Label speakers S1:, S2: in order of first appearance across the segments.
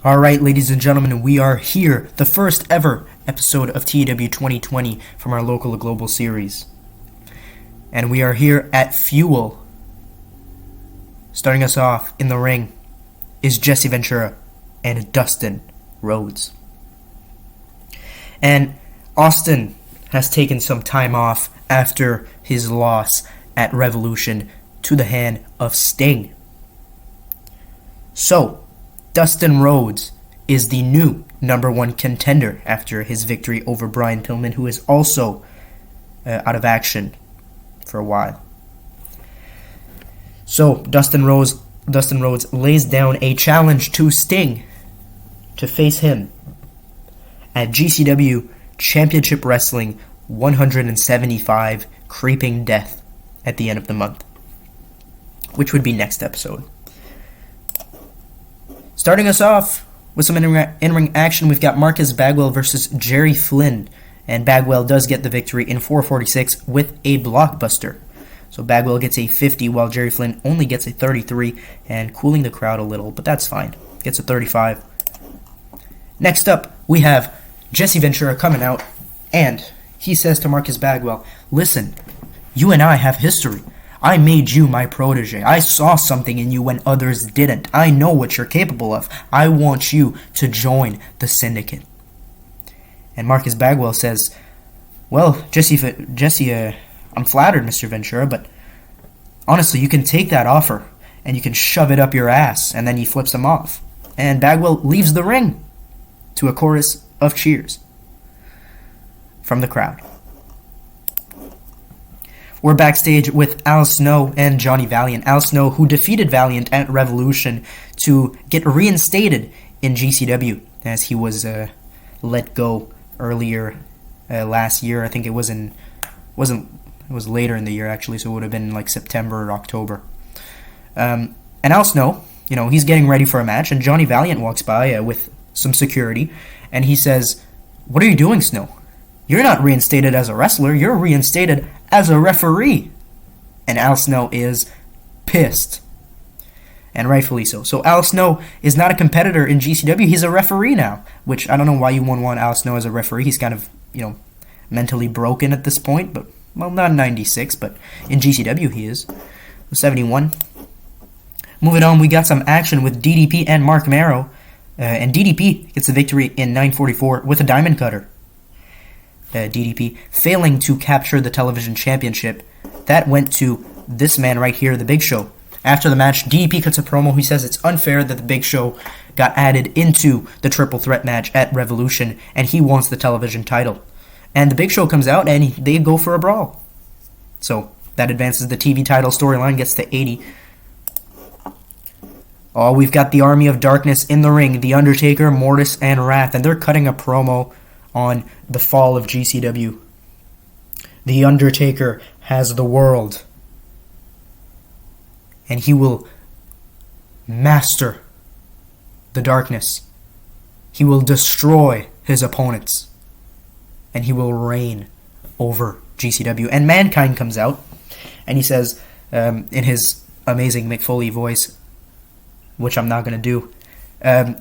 S1: Alright, ladies and gentlemen, we are here, the first ever episode of TEW2020 from our local to global series. And we are here at Fuel. Starting us off in the ring is Jesse Ventura and Dustin Rhodes. And Austin has taken some time off after his loss at Revolution to the hand of Sting. So, Dustin Rhodes is the new number one contender after his victory over Brian Pillman, who is also out of action for a while. So Dustin Rhodes lays down a challenge to Sting to face him at GCW Championship Wrestling 175 Creeping Death at the end of the month, which would be next episode. Starting us off with some in-ring action, we've got Marcus Bagwell versus Jerry Flynn. And Bagwell does get the victory in 4:46 with a blockbuster. So Bagwell gets a 50 while Jerry Flynn only gets a 33 and cooling the crowd a little, but that's fine. Gets a 35. Next up, we have Jesse Ventura coming out, and he says to Marcus Bagwell, "Listen, you and I have history. I made you my protege. I saw something in you when others didn't. I know what you're capable of. I want you to join the Syndicate." And Marcus Bagwell says, "Well, Jesse, I'm flattered, Mr. Ventura, but honestly, you can take that offer and you can shove it up your ass." And then he flips him off. And Bagwell leaves the ring to a chorus of cheers from the crowd. We're backstage with Al Snow and Johnny Valiant. Al Snow, who defeated Valiant at Revolution to get reinstated in GCW, as he was let go earlier last year. I think it was later in the year actually, so it would have been like September or October. And Al Snow, he's getting ready for a match, and Johnny Valiant walks by with some security, and he says, "What are you doing, Snow? You're not reinstated as a wrestler, you're reinstated as a referee." And Al Snow is pissed. And rightfully so. So Al Snow is not a competitor in GCW, he's a referee now. Which, I don't know why you wouldn't want Al Snow as a referee. He's kind of, mentally broken at this point. But, well, not 96, but in GCW he is. 71. Moving on, we got some action with DDP and Mark Marrow. And DDP gets the victory in 9:44 with a diamond cutter. DDP failing to capture the television championship. That went to this man right here, the Big Show. After the match, DDP cuts a promo. He says it's unfair that the Big Show got added into the triple threat match at Revolution, and he wants the television title. And the Big Show comes out, and they go for a brawl. So that advances the TV title. Storyline gets to 80. Oh, we've got the Army of Darkness in the ring. The Undertaker, Mortis, and Wrath, and they're cutting a promo on the fall of GCW. The Undertaker has the world, and he will master the darkness. He will destroy his opponents, and he will reign over GCW. And Mankind comes out, and he says, in his amazing Mick Foley voice, which I'm not going to do,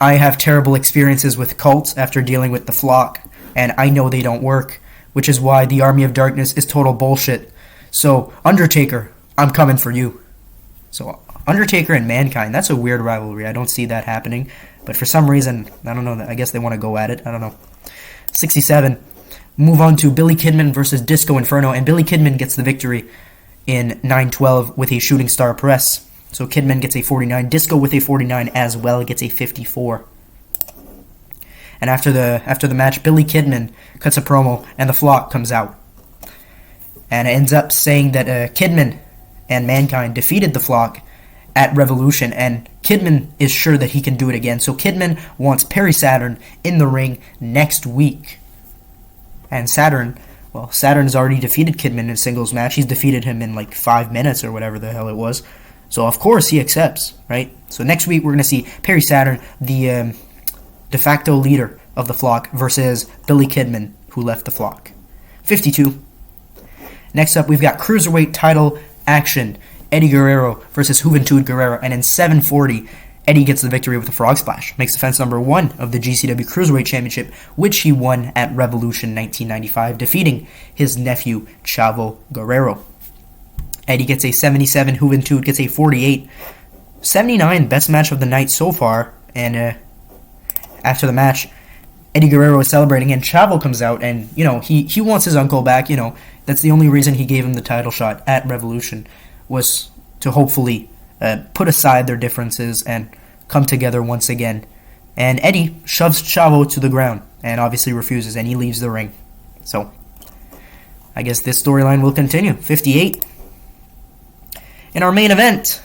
S1: "I have terrible experiences with cults after dealing with the Flock, and I know they don't work, which is why the Army of Darkness is total bullshit. So, Undertaker, I'm coming for you." So, Undertaker and Mankind, that's a weird rivalry. I don't see that happening. But for some reason, I don't know, I guess they want to go at it. I don't know. 67. Move on to Billy Kidman versus Disco Inferno, and Billy Kidman gets the victory in 9:12 with a shooting star press. So Kidman gets a 49. Disco with a 49 as well, gets a 54. And after the match, Billy Kidman cuts a promo, and the Flock comes out. And it ends up saying that Kidman and Mankind defeated the Flock at Revolution, and Kidman is sure that he can do it again. So Kidman wants Perry Saturn in the ring next week. And Saturn's already defeated Kidman in a singles match. He's defeated him in like 5 minutes or whatever the hell it was. So of course he accepts, right? So next week we're going to see Perry Saturn, the de facto leader of the Flock, versus Billy Kidman, who left the Flock. 52. Next up, we've got Cruiserweight title action. Eddie Guerrero versus Juventud Guerrero. And in 7:40, Eddie gets the victory with a frog splash, makes defense number 1 of the GCW Cruiserweight Championship, which he won at Revolution 1995, defeating his nephew, Chavo Guerrero. Eddie gets a 77, Juventud gets a 48. 79, best match of the night so far, and after the match, Eddie Guerrero is celebrating, and Chavo comes out, and, he wants his uncle back, that's the only reason he gave him the title shot at Revolution, was to hopefully put aside their differences and come together once again. And Eddie shoves Chavo to the ground and obviously refuses, and he leaves the ring. So, I guess this storyline will continue. 58. In our main event,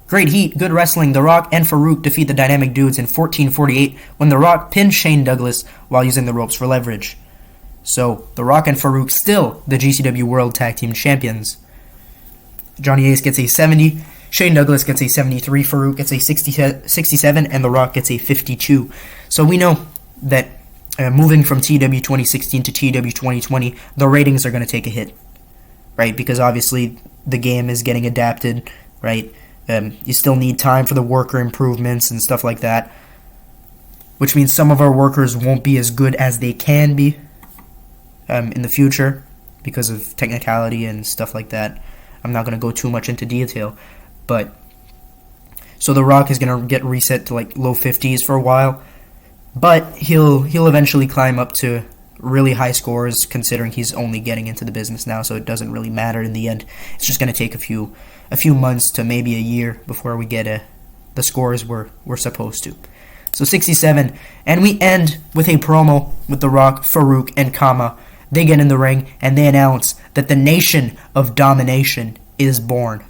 S1: great heat, good wrestling. The Rock and Farouk defeat the Dynamic Dudes in 14:48 when The Rock pinned Shane Douglas while using the ropes for leverage. So, The Rock and Farouk still the GCW World Tag Team Champions. Johnny Ace gets a 70, Shane Douglas gets a 73, Farouk gets a 67, and The Rock gets a 52. So we know that moving from TEW 2016 to TEW 2020, the ratings are going to take a hit, right? Because obviously the game is getting adapted, right? You still need time for the worker improvements and stuff like that, which means some of our workers won't be as good as they can be in the future because of technicality and stuff like that. I'm not going to go too much into detail, but so The Rock is going to get reset to like low 50s for a while, but he'll eventually climb up to really high scores, considering he's only getting into the business now, so it doesn't really matter in the end. It's just going to take a few months to maybe a year before we get the scores we're supposed to. So 67, and we end with a promo with The Rock, Farouk, and Kama. They get in the ring, and they announce that the Nation of Domination is born.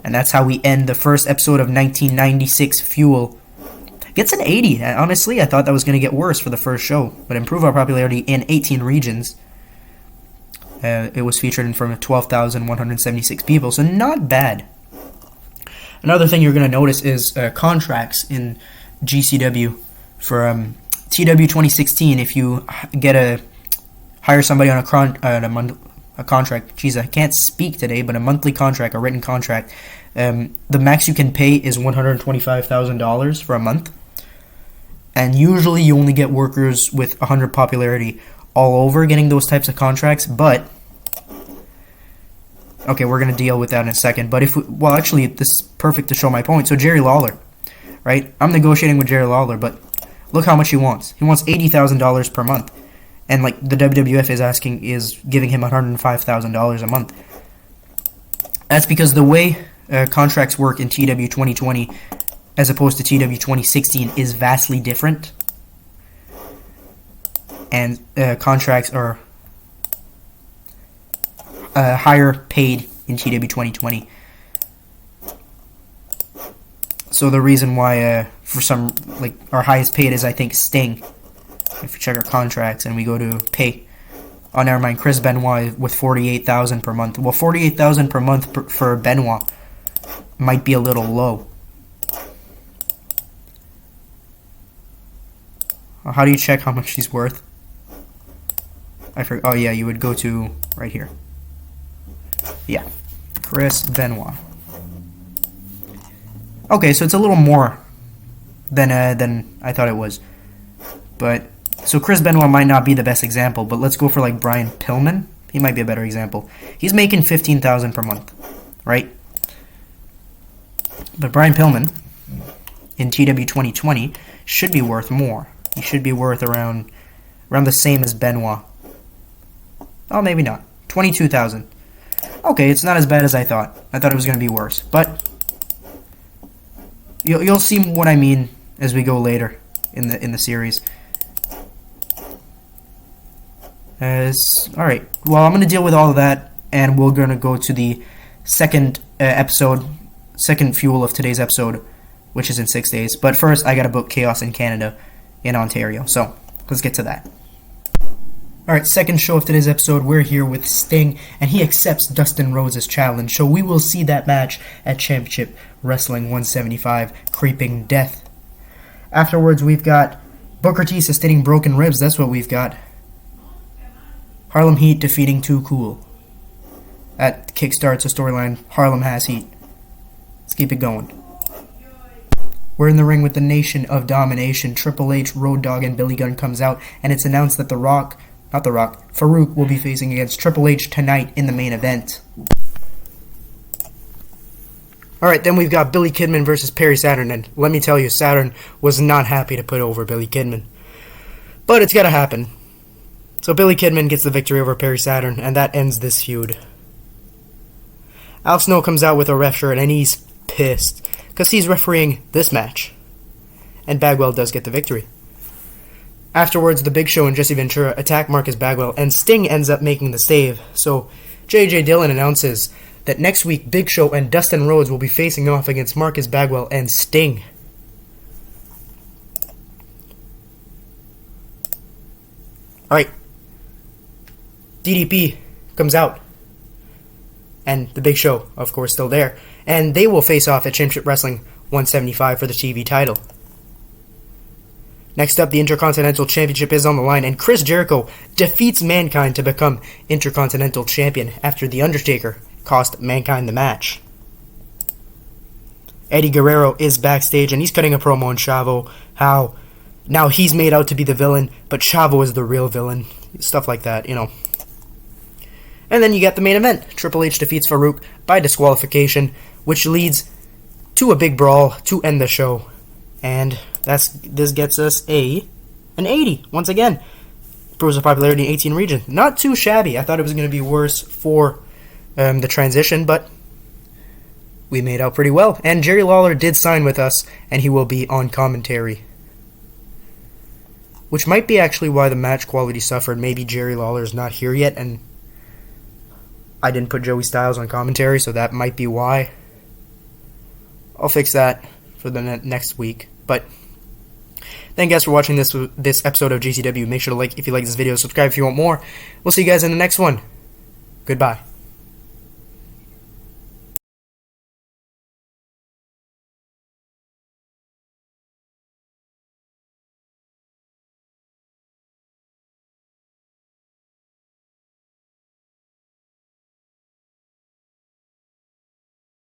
S1: And that's how we end the first episode of 1996 Fuel. Gets an 80. Honestly, I thought that was going to get worse for the first show, but improve our popularity in 18 regions. It was featured in front of 12,176 people, so not bad. Another thing you're going to notice is contracts in GCW for TEW 2016. If you hire somebody on a contract. Geez, I can't speak today, but a monthly contract, a written contract. The max you can pay is $125,000 for a month. And usually you only get workers with 100 popularity all over getting those types of contracts, but okay, we're going to deal with that in a second. But actually, this is perfect to show my point. So Jerry Lawler, right? I'm negotiating with Jerry Lawler, but look how much he wants. He wants $80,000 per month. And like the WWF is giving him $105,000 a month. That's because the way contracts work in TEW 2020 as opposed to TEW 2016 is vastly different. And contracts are higher paid in TEW 2020. So the reason why for some, like, our highest paid is, I think, Sting. If you check our contracts and we go to pay, oh, never mind, Chris Benoit with $48,000 per month. Well, $48,000 per month for Benoit might be a little low. How do you check how much he's worth? I forgot. Oh yeah, you would go to right here. Yeah, Chris Benoit. Okay, so it's a little more than I thought it was, but. So Chris Benoit might not be the best example, but let's go for like Brian Pillman. He might be a better example. He's making $15,000 per month, right? But Brian Pillman in TEW 2020 should be worth more. He should be worth around the same as Benoit. Oh, maybe not. $22,000. Okay, it's not as bad as I thought. I thought it was going to be worse, but you'll see what I mean as we go later in the series. Alright, well, I'm going to deal with all of that, and we're going to go to the second second fuel of today's episode, which is in 6 days. But first, I got to book Chaos in Canada, in Ontario, so let's get to that. Alright, second show of today's episode, we're here with Sting, and he accepts Dustin Rhodes' challenge, so we will see that match at Championship Wrestling 175, Creeping Death. Afterwards, we've got Booker T sustaining broken ribs, that's what we've got. Harlem Heat defeating Too Cool. That kickstarts a storyline. Harlem has heat. Let's keep it going. We're in the ring with the Nation of Domination. Triple H, Road Dogg, and Billy Gunn comes out, and it's announced that Farouk will be facing against Triple H tonight in the main event. Alright, then we've got Billy Kidman versus Perry Saturn, and let me tell you, Saturn was not happy to put over Billy Kidman. But it's gotta happen. So Billy Kidman gets the victory over Perry Saturn, and that ends this feud. Al Snow comes out with a ref shirt, and he's pissed, because he's refereeing this match. And Bagwell does get the victory. Afterwards, the Big Show and Jesse Ventura attack Marcus Bagwell, and Sting ends up making the save. So J.J. Dillon announces that next week Big Show and Dustin Rhodes will be facing off against Marcus Bagwell and Sting. Alright. DDP comes out. And the Big Show, of course, still there. And they will face off at Championship Wrestling 175 for the TV title. Next up, the Intercontinental Championship is on the line, and Chris Jericho defeats Mankind to become Intercontinental Champion after The Undertaker cost Mankind the match. Eddie Guerrero is backstage, and he's cutting a promo on Chavo, how now he's made out to be the villain, but Chavo is the real villain. Stuff like that, you know. And then you get the main event. Triple H defeats Farouk by disqualification, which leads to a big brawl to end the show. And this gets us an 80, once again. Proves the popularity in 18 region. Not too shabby. I thought it was going to be worse for the transition, but we made out pretty well. And Jerry Lawler did sign with us, and he will be on commentary. Which might be actually why the match quality suffered. Maybe Jerry Lawler's not here yet, and I didn't put Joey Styles on commentary, so that might be why. I'll fix that for the next week. But thank you guys for watching this episode of GCW. Make sure to like if you like this video, subscribe if you want more. We'll see you guys in the next one. Goodbye.